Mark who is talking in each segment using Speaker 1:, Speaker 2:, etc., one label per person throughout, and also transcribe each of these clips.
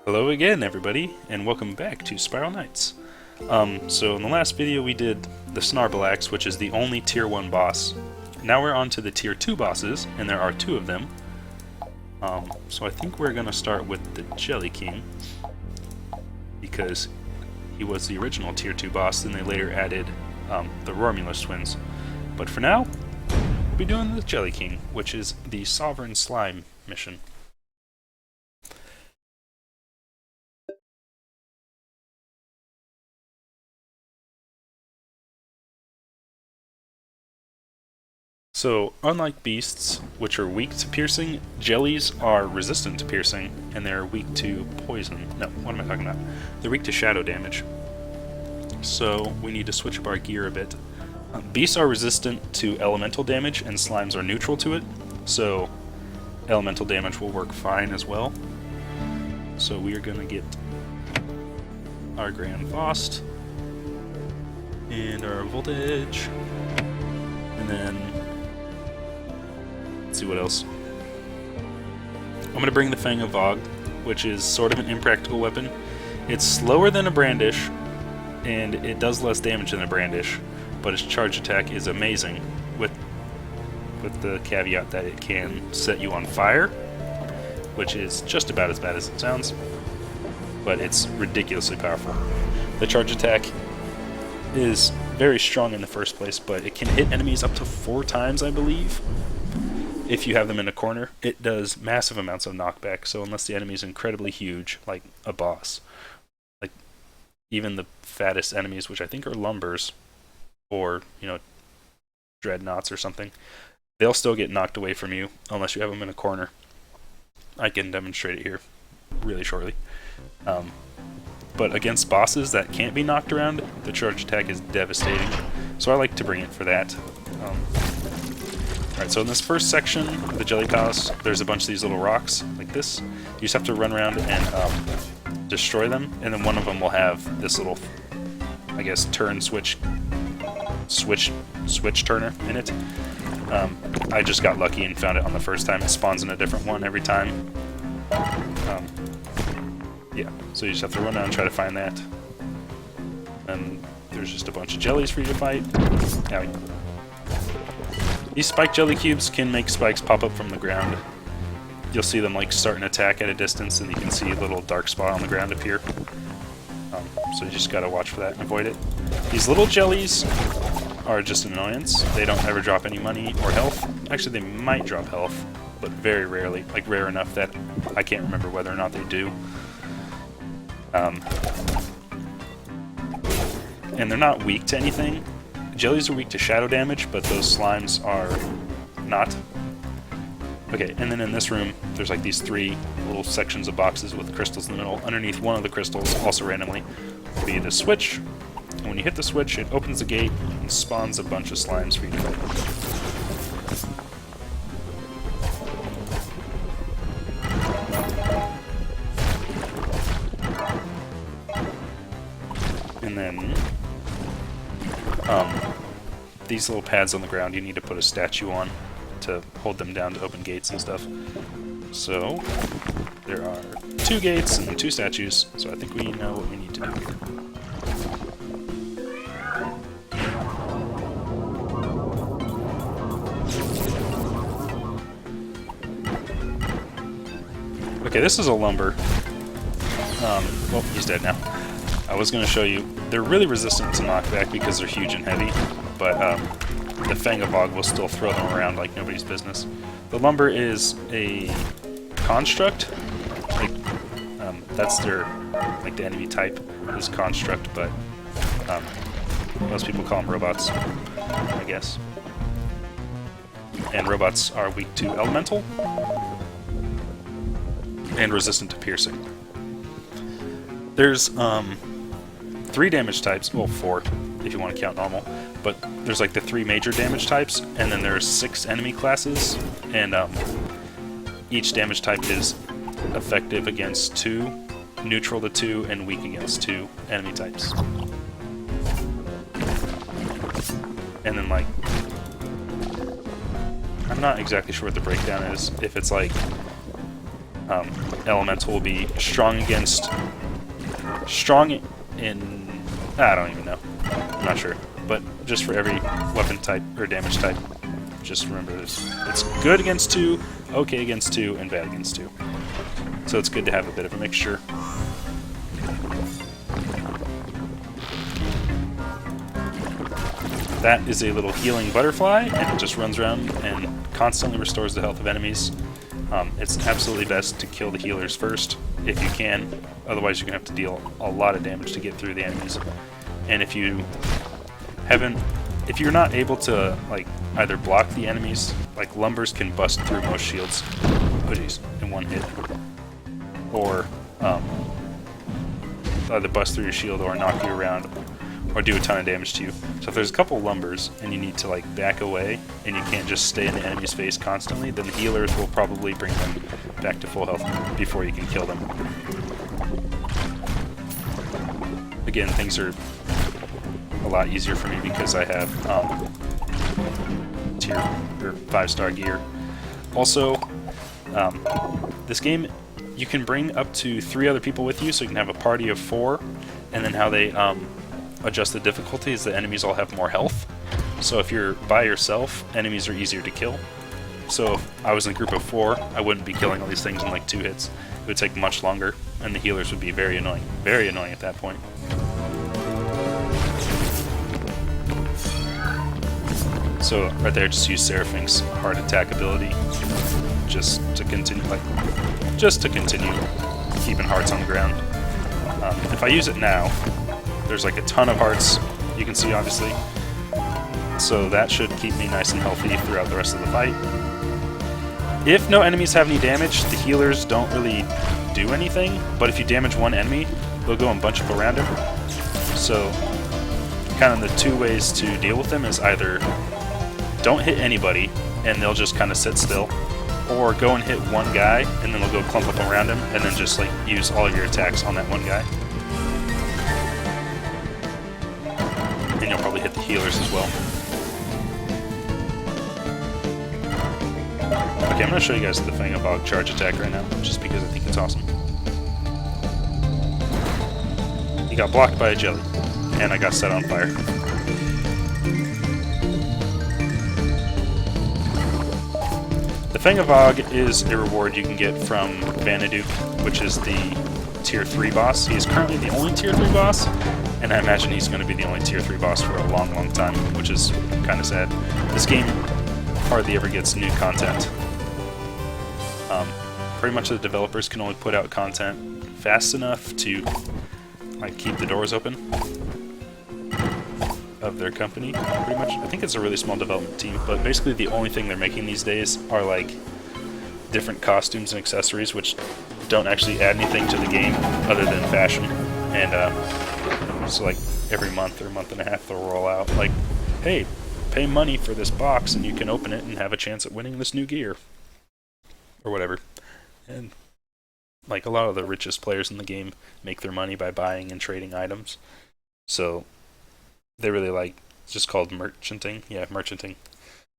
Speaker 1: Hello again, everybody, and welcome back to Spiral Knights. So in the last video we did the Snarbilax, which is the only Tier 1 boss. Now we're on to the Tier 2 bosses, and there are two of them. So I think we're going to start with the Jelly King, because he was the original Tier 2 boss, then they later added the Romulus twins. But for now, we'll be doing the Jelly King, which is the Sovereign Slime mission. So, unlike beasts, which are weak to piercing, jellies are resistant to piercing, and they're weak to poison. No, what am I talking about? They're weak to shadow damage. So, we need to switch up our gear a bit. Beasts are resistant to elemental damage, and slimes are neutral to it, so elemental damage will work fine as well. So we are going to get our Grand Faust, and our Voltage, and then let's see what else. I'm going to bring the Fang of Vogue, which is sort of an impractical weapon. It's slower than a Brandish, and it does less damage than a Brandish, but its charge attack is amazing, with the caveat that it can set you on fire, which is just about as bad as it sounds, but it's ridiculously powerful. The charge attack is very strong in the first place, but it can hit enemies up to 4 times, I believe. If you have them in a corner, it does massive amounts of knockback, so unless the enemy is incredibly huge, like a boss, like even the fattest enemies, which I think are lumbers, or, dreadnoughts or something, they'll still get knocked away from you unless you have them in a corner. I can demonstrate it here really shortly. But against bosses that can't be knocked around, the charge attack is devastating, so I like to bring it for that. Alright, so in this first section of the Jelly Palace, there's a bunch of these little rocks, like this. You just have to run around and destroy them, and then one of them will have this little, I guess, switch turner in it. I just got lucky and found it on the first time. It spawns in a different one every time. Yeah, so you just have to run around and try to find that. And there's just a bunch of jellies for you to fight. Now, these spike jelly cubes can make spikes pop up from the ground. You'll see them start an attack at a distance, and you can see a little dark spot on the ground appear. So you just gotta watch for that and avoid it. These little jellies are just an annoyance. They don't ever drop any money or health. Actually, they might drop health, but very rarely. Like, rare enough that I can't remember whether or not they do. And they're not weak to anything. Jellies are weak to shadow damage, but those slimes are not. Okay, and then in this room, there's these 3 little sections of boxes with crystals in the middle. Underneath one of the crystals, also randomly, will be the switch. And when you hit the switch, it opens the gate and spawns a bunch of slimes for you to fight. And then, these little pads on the ground, you need to put a statue on to hold them down to open gates and stuff. So, there are 2 gates and 2 statues, so I think we know what we need to do here. Okay, this is a lumber. Well, he's dead now. I was going to show you, they're really resistant to knockback because they're huge and heavy, but the Fang of Vogue will still throw them around like nobody's business. The lumber is a construct, that's their, the enemy type is construct, but most people call them robots, I guess. And robots are weak to elemental and resistant to piercing. There's 3 damage types, well 4 if you want to count normal, but there's the 3 major damage types, and then there's 6 enemy classes, and each damage type is effective against 2, neutral to 2, and weak against 2 enemy types. And then I'm not exactly sure what the breakdown is, if it's Elemental will be strong against... Strong in... I don't even know. I'm not sure. But just for every weapon type or damage type, just remember this. It's good against 2, okay against 2, and bad against 2. So it's good to have a bit of a mixture. That is a little healing butterfly, and it just runs around and constantly restores the health of enemies. It's absolutely best to kill the healers first, if you can. Otherwise you're going to have to deal a lot of damage to get through the enemies. And if you're not able to like either block the enemies, like lumbers can bust through most shields, oh geez, in one hit. Or either bust through your shield or knock you around, or do a ton of damage to you. So if there's a couple lumbers and you need to like back away and you can't just stay in the enemy's face constantly, then the healers will probably bring them back to full health before you can kill them. Again, things are a lot easier for me because I have tier or 5-star gear. Also, this game you can bring up to 3 other people with you, so you can have a party of 4, and then how they adjust the difficulty is the enemies all have more health. So if you're by yourself, enemies are easier to kill. So if I was in a group of 4, I wouldn't be killing all these things in like 2 hits. It would take much longer, and the healers would be very annoying at that point. So right there, just use Seraphim's hard attack ability, just to continue keeping hearts on the ground. If I use it now, there's like a ton of hearts, you can see obviously, so that should keep me nice and healthy throughout the rest of the fight. If no enemies have any damage, the healers don't really do anything, but if you damage one enemy, they'll go and bunch up around him. So kind of the 2 ways to deal with them is either don't hit anybody and they'll just kind of sit still, or go and hit one guy and then they'll go clump up around him and then just like use all of your attacks on that one guy. And you'll probably hit the healers as well. Okay, I'm going to show you guys the Fang of Og charge attack right now, just because I think it's awesome. He got blocked by a jelly, and I got set on fire. The Fang of Og is a reward you can get from Vanaduk, which is the tier 3 boss. He is currently the only tier 3 boss, and I imagine he's going to be the only tier 3 boss for a long, long time, which is kind of sad. This game hardly ever gets new content. Pretty much the developers can only put out content fast enough to like keep the doors open of their company, pretty much. I think it's a really small development team, but basically the only thing they're making these days are like different costumes and accessories, which don't actually add anything to the game other than fashion. And so like every month or month and a half they'll roll out like, hey, pay money for this box and you can open it and have a chance at winning this new gear or whatever. And like a lot of the richest players in the game make their money by buying and trading items, so they really like, it's just called merchanting. Yeah, merchanting.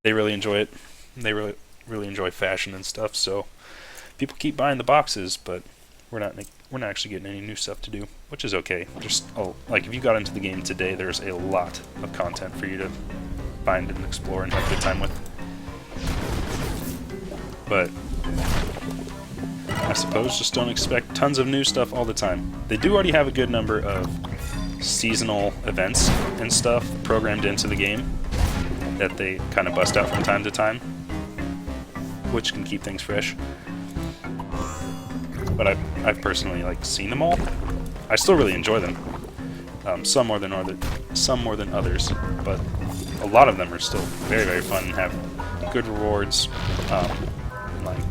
Speaker 1: They really enjoy it. They really enjoy fashion and stuff, so people keep buying the boxes, but we're not actually getting any new stuff to do, which is okay. Just like if you got into the game today, there's a lot of content for you to find and explore and have a good time with. But I suppose just don't expect tons of new stuff all the time. They do already have a good number of seasonal events and stuff programmed into the game that they kind of bust out from time to time, which can keep things fresh. But I've personally like seen them all. I still really enjoy them. Some more than others, but a lot of them are still very, very fun and have good rewards. Like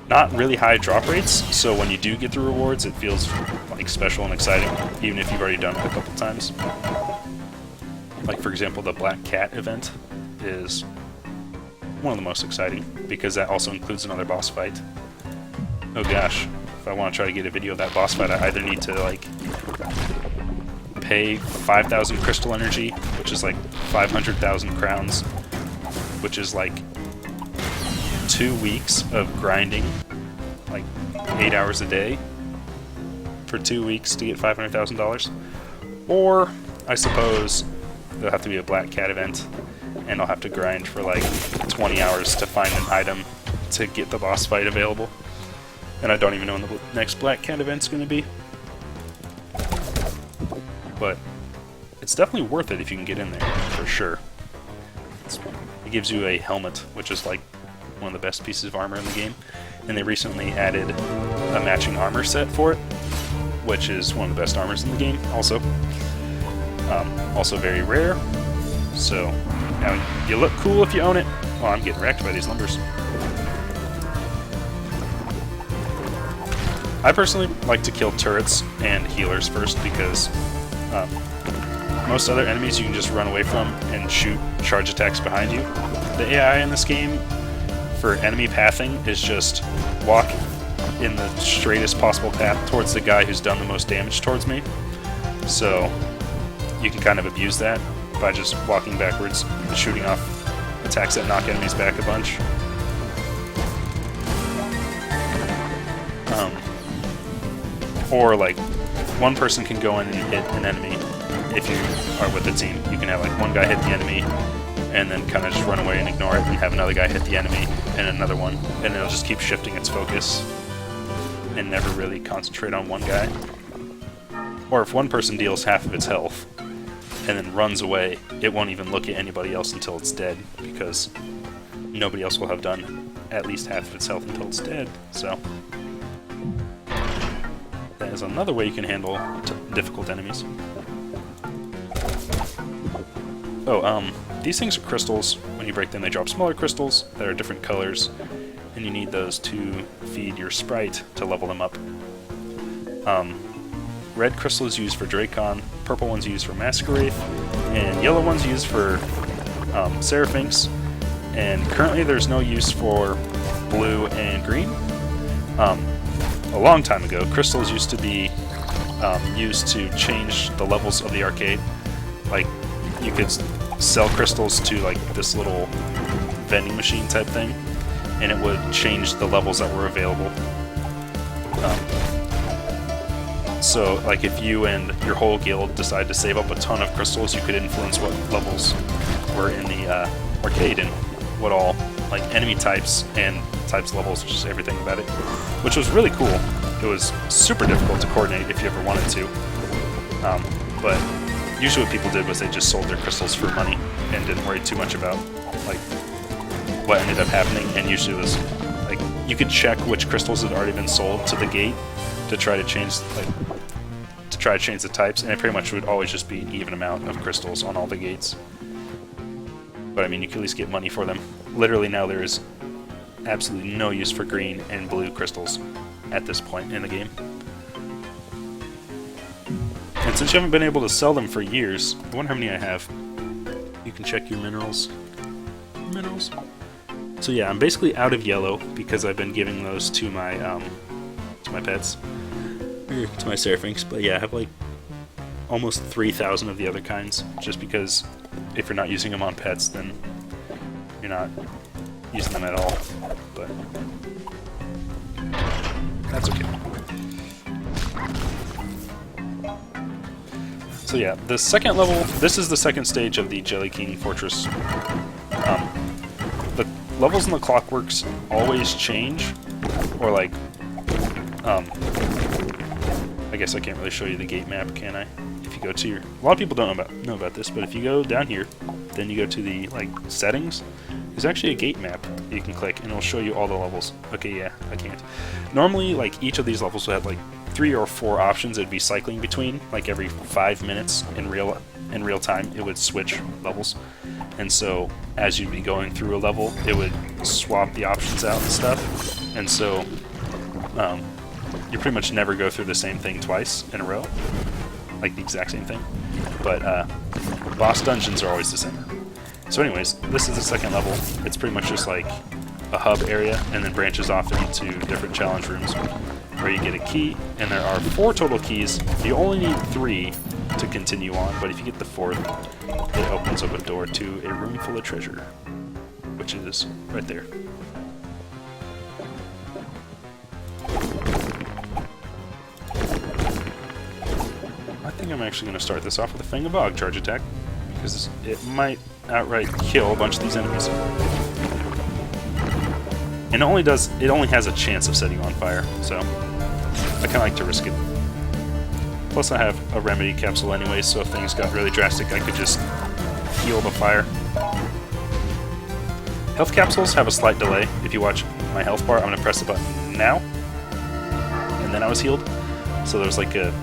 Speaker 1: not really high drop rates, so when you do get the rewards, it feels like special and exciting, even if you've already done it a couple times. Like for example, the Black Cat event is one of the most exciting because that also includes another boss fight. Oh gosh, if I want to try to get a video of that boss fight, I either need to like pay 5,000 crystal energy, which is like 500,000 crowns, which is like 2 weeks of grinding, like 8 hours a day, for 2 weeks to get $500,000. Or, I suppose, there'll have to be a Black Cat event, and I'll have to grind for like 20 hours to find an item to get the boss fight available. And I don't even know when the next Black Cat event's going to be. But it's definitely worth it if you can get in there, for sure. It gives you a helmet, which is like one of the best pieces of armor in the game. And they recently added a matching armor set for it, which is one of the best armors in the game, also. Also very rare. So, now you look cool if you own it. Oh, I'm getting wrecked by these lumbers. I personally like to kill turrets and healers first because most other enemies you can just run away from and shoot charge attacks behind you. The AI in this game for enemy pathing is just walk in the straightest possible path towards the guy who's done the most damage towards me. So you can kind of abuse that by just walking backwards and shooting off attacks that knock enemies back a bunch. Or like one person can go in and hit an enemy. If you are with a team, you can have like one guy hit the enemy and then kind of just run away and ignore it, and have another guy hit the enemy and another one, and it'll just keep shifting its focus and never really concentrate on one guy. Or if one person deals half of its health and then runs away, it won't even look at anybody else until it's dead, because nobody else will have done at least half of its health until it's dead. So that is another way you can handle difficult enemies. Oh, these things are crystals. When you break them, they drop smaller crystals that are different colors, and you need those to feed your sprite to level them up. Red crystal is used for Dracon, purple one's used for Masquerade, and yellow one's used for Seraphynx, and currently there's no use for blue and green. A long time ago, crystals used to be used to change the levels of the arcade. Like, you could sell crystals to like this little vending machine type thing, and it would change the levels that were available. So like if you and your whole guild decide to save up a ton of crystals, you could influence what levels were in the arcade and what all like enemy types and types levels, just everything about it, which was really cool. It was super difficult to coordinate if you ever wanted to, but usually what people did was they just sold their crystals for money and didn't worry too much about like what ended up happening. And usually it was like you could check which crystals had already been sold to the gate to try to change the types, and it pretty much would always just be an even amount of crystals on all the gates. But I mean, you can at least get money for them. Literally now there is absolutely no use for green and blue crystals at this point in the game. And since you haven't been able to sell them for years, I wonder how many I have. You can check your minerals. So yeah, I'm basically out of yellow because I've been giving those to my pets, to my Seraphynx. But yeah, I have like almost 3,000 of the other kinds, just because if you're not using them on pets, then you're not using them at all. But that's okay. So yeah, the second level, this is the second stage of the Jelly King Fortress. The levels in the clockworks always change, or like, I guess I can't really show you the gate map, can I? If you go to your, a lot of people don't know about this, but if you go down here, then you go to the like settings, there's actually a gate map that you can click, and it'll show you all the levels. Okay, yeah, I can't. Normally, like each of these levels will have like 3 or 4 options it'd be cycling between, like every 5 minutes in real time it would switch levels. And so as you'd be going through a level, it would swap the options out and stuff. And so you pretty much never go through the same thing twice in a row, like the exact same thing. But boss dungeons are always the same. So anyways, this is the second level. It's pretty much just like a hub area, and then branches off into different challenge rooms where you get a key, and there are 4 total keys. You only need 3 to continue on, but if you get the 4th, it opens up a door to a room full of treasure, which is right there. think I'm actually going to start this off with a Fang of Og charge attack, because it might outright kill a bunch of these enemies. And it only has a chance of setting you on fire, so I kind of like to risk it. Plus I have a remedy capsule anyway, so if things got really drastic, I could just heal the fire. Health capsules have a slight delay. If you watch my health bar, I'm going to press the button now, and then I was healed. So there's like a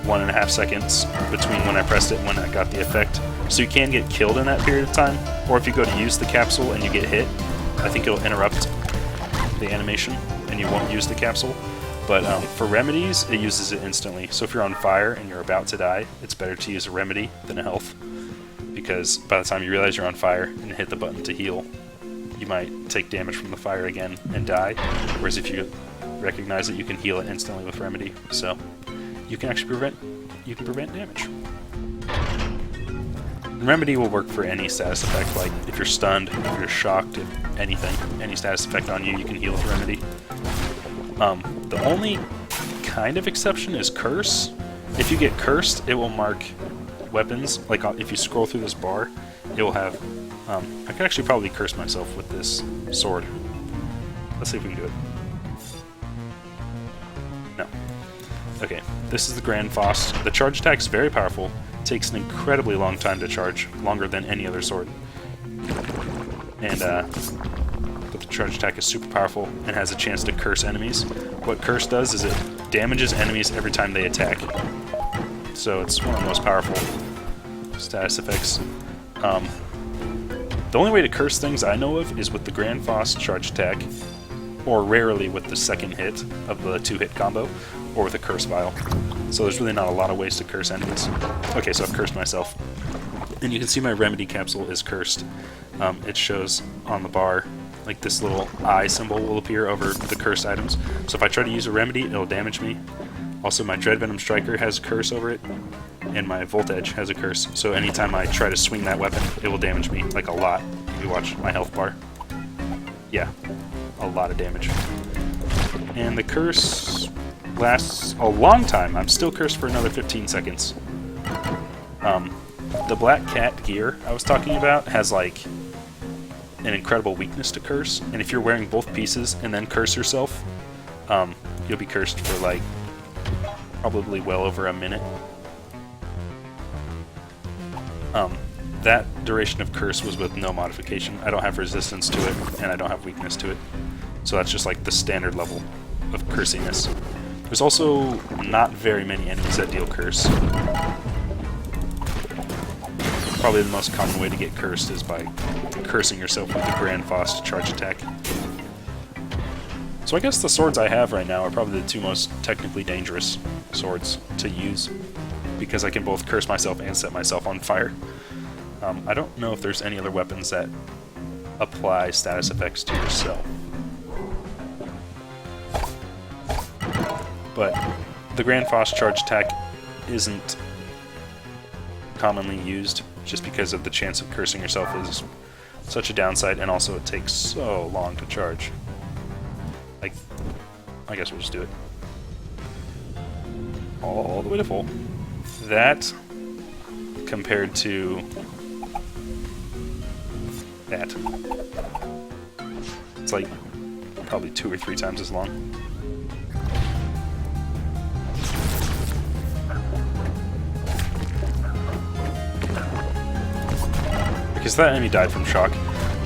Speaker 1: 1.5 seconds between when I pressed it and when I got the effect. So you can get killed in that period of time, or if you go to use the capsule and you get hit, I think it'll interrupt the animation and you won't use the capsule. But for remedies, it uses it instantly. So if you're on fire and you're about to die, it's better to use a remedy than a health, because by the time you realize you're on fire and hit the button to heal, you might take damage from the fire again and die, whereas if you recognize it, you can heal it instantly with remedy. So you can actually prevent damage. And remedy will work for any status effect, like if you're stunned, if you're shocked, if anything, any status effect on you, you can heal with remedy. The only kind of exception is curse. If you get cursed, it will mark weapons. Like if you scroll through this bar, it will have. I could actually probably curse myself with this sword. Let's see if we can do it. No. Okay, this is the Grand Faust. The charge attack is very powerful. It takes an incredibly long time to charge, longer than any other sword. And but the charge attack is super powerful and has a chance to curse enemies. What curse does is it damages enemies every time they attack. So it's one of the most powerful status effects. The only way to curse things I know of is with the Grand Faust charge attack, or rarely with the second hit of the 2-hit combo, or with a curse vial. So there's really not a lot of ways to curse enemies. Okay, so I've cursed myself. And you can see my remedy capsule is cursed. It shows on the bar, like this little eye symbol will appear over the cursed items. So if I try to use a remedy, it'll damage me. Also, my Dread Venom Striker has a curse over it, and my Volt Edge has a curse. So anytime I try to swing that weapon, it will damage me, like a lot. If you watch my health bar. Yeah, a lot of damage. And the curse lasts a long time. I'm still cursed for another 15 seconds. The Black Cat gear I was talking about has like an incredible weakness to curse, and if you're wearing both pieces and then curse yourself, you'll be cursed for like probably well over a minute. That duration of curse was with no modification. I don't have resistance to it, and I don't have weakness to it. So that's just like the standard level of cursiness. There's also not very many enemies that deal curse. Probably the most common way to get cursed is by cursing yourself with the Grand Faust charge attack. So I guess the swords I have right now are probably the two most technically dangerous swords to use, because I can both curse myself and set myself on fire. I don't know if there's any other weapons that apply status effects to yourself. But the Grand Faust charge attack isn't commonly used, just because of the chance of cursing yourself is such a downside, and also it takes so long to charge. Like, I guess we'll just do it. All the way to full. That, compared to that, it's like probably 2 or 3 times as long. Because that enemy died from shock.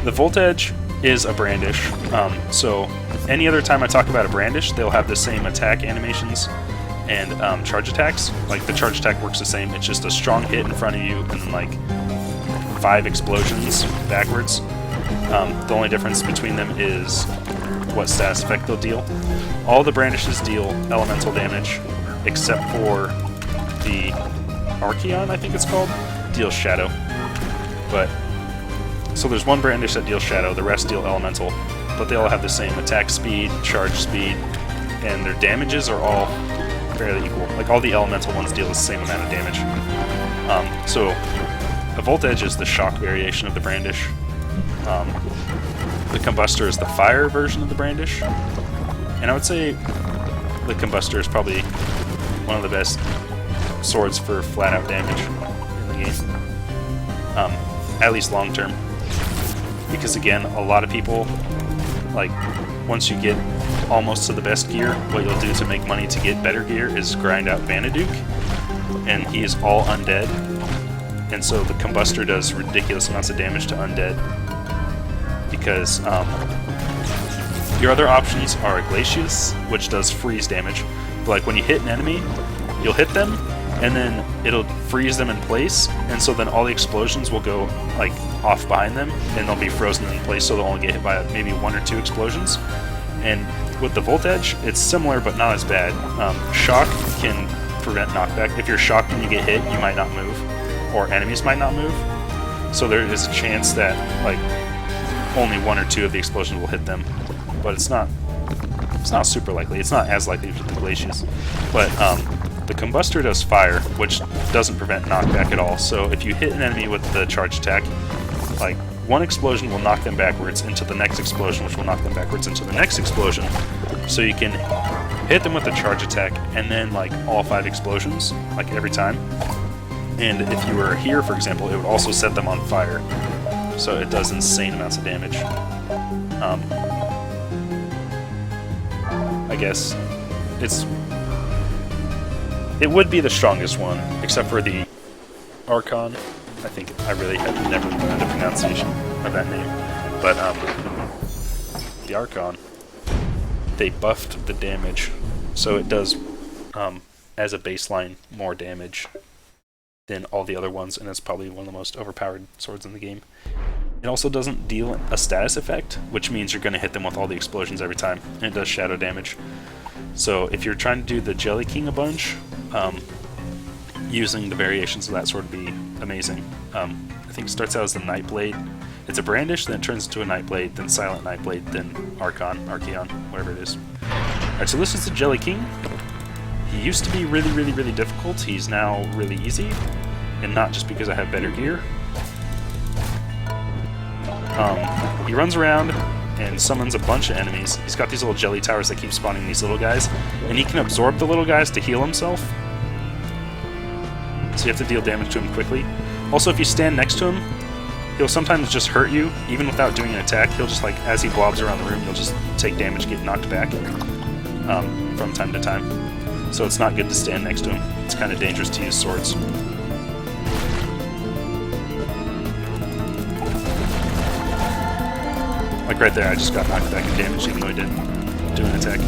Speaker 1: The Volt Edge is a brandish, so any other time I talk about a brandish, they'll have the same attack animations and charge attacks. Like the charge attack works the same, it's just a strong hit in front of you and then like 5 explosions backwards. The only difference between them is what status effect they'll deal. All the brandishes deal elemental damage, except for the Archeon, I think it's called, deals shadow. But so there's one brandish that deals shadow, the rest deal elemental, but they all have the same attack speed, charge speed, and their damages are all fairly equal. Like all the elemental ones deal the same amount of damage. So a Volt Edge is the shock variation of the brandish. The Combustor is the fire version of the brandish. And I would say the Combustor is probably one of the best swords for flat-out damage in the game, at least long-term. Because again, a lot of people, like, once you get almost to the best gear, what you'll do to make money to get better gear is grind out Vanaduke, and he is all undead, and so the Combustor does ridiculous amounts of damage to undead, because your other options are Glacius, which does freeze damage, but like when you hit an enemy, you'll hit them, and then it'll freeze them in place, and so then all the explosions will go like off behind them, and they'll be frozen in place, so they'll only get hit by maybe 1 or 2 explosions. And with the Volt Edge, it's similar but not as bad. Shock can prevent knockback. If you're shocked when you get hit, you might not move, or enemies might not move. So there is a chance that like only 1 or 2 of the explosions will hit them, but it's not super likely. It's not as likely with the Glacius. But the Combustor does fire, which doesn't prevent knockback at all. So if you hit an enemy with the charge attack, like 1 explosion will knock them backwards into the next explosion, which will knock them backwards into the next explosion. So you can hit them with the charge attack and then like all 5 explosions, like every time. And if you were here, for example, it would also set them on fire. So it does insane amounts of damage. I guess it would be the strongest one, except for the Archon. I think I really have never learned the pronunciation of that name. But the Archon, they buffed the damage, so it does, as a baseline, more damage than all the other ones, and it's probably one of the most overpowered swords in the game. It also doesn't deal a status effect, which means you're going to hit them with all the explosions every time, and it does shadow damage. So if you're trying to do the Jelly King a bunch, using the variations of that sword would be amazing. I think it starts out as the Nightblade. It's a brandish, then it turns into a Nightblade, then Silent Nightblade, then Archeon, whatever it is. Alright, so this is the Jelly King. He used to be really, really, really difficult. He's now really easy, and not just because I have better gear. He runs around and summons a bunch of enemies. He's got these little jelly towers that keep spawning these little guys, and he can absorb the little guys to heal himself. So you have to deal damage to him quickly. Also, if you stand next to him, he'll sometimes just hurt you, even without doing an attack. He'll just, like, as he blobs around the room, he'll just take damage, get knocked back from time to time. So it's not good to stand next to him. It's kind of dangerous to use swords. Like right there, I just got knocked back in damage even though he didn't do an attack.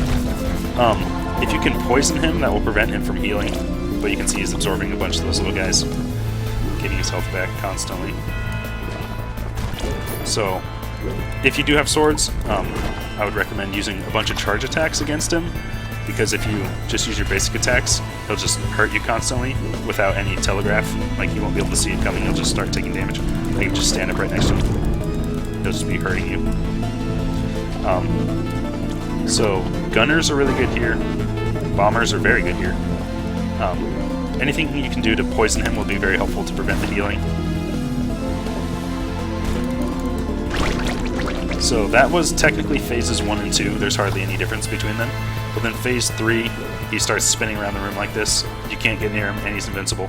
Speaker 1: If you can poison him, that will prevent him from healing. But you can see he's absorbing a bunch of those little guys, getting his health back constantly. So, if you do have swords, I would recommend using a bunch of charge attacks against him, because if you just use your basic attacks, he'll just hurt you constantly without any telegraph. Like, you won't be able to see it coming, he'll just start taking damage. Like, you just stand up right next to him. He'll just be hurting you. So, gunners are really good here. Bombers are very good here. Anything you can do to poison him will be very helpful to prevent the healing. So that was technically phases 1 and 2. There's hardly any difference between them. But then phase 3, he starts spinning around the room like this. You can't get near him, and he's invincible.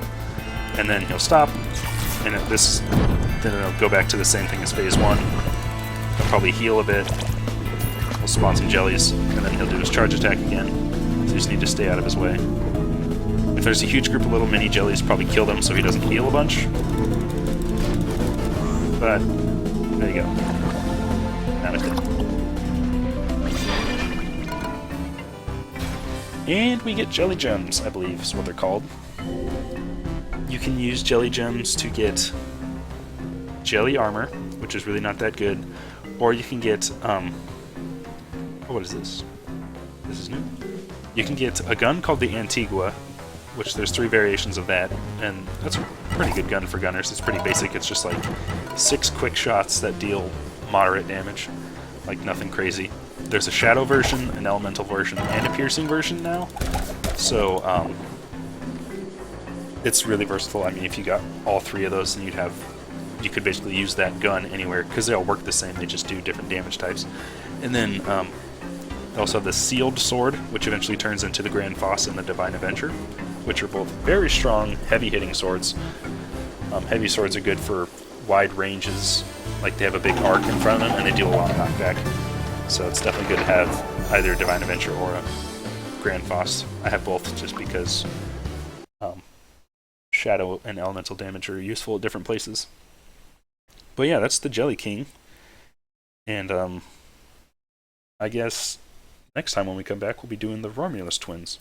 Speaker 1: And then he'll stop, and then it'll go back to the same thing as phase 1. He'll probably heal a bit. He'll spawn some jellies, and then he'll do his charge attack again. So you just need to stay out of his way. If there's a huge group of little mini jellies, probably kill them so he doesn't heal a bunch. But, there you go. Now he's dead. And we get jelly gems, I believe is what they're called. You can use jelly gems to get jelly armor, which is really not that good, or you can get, what is this? This is new. You can get a gun called the Antigua, which there's 3 variations of that, and that's a pretty good gun for gunners. It's pretty basic. It's just like 6 quick shots that deal moderate damage, like nothing crazy. There's a shadow version, an elemental version, and a piercing version now, so it's really versatile. I mean, if you got all 3 of those, then you could basically use that gun anywhere, because they all work the same, they just do different damage types. And then They also have the Sealed Sword, which eventually turns into the Grand Foss and the Divine Avenger, which are both very strong, heavy-hitting swords. Heavy swords are good for wide ranges, like they have a big arc in front of them, and they deal a lot of knockback. So it's definitely good to have either a Divine Avenger or a Grand Foss. I have both just because shadow and elemental damage are useful at different places. But yeah, that's the Jelly King. And I guess next time when we come back, we'll be doing the Romulus twins.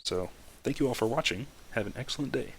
Speaker 1: So thank you all for watching. Have an excellent day.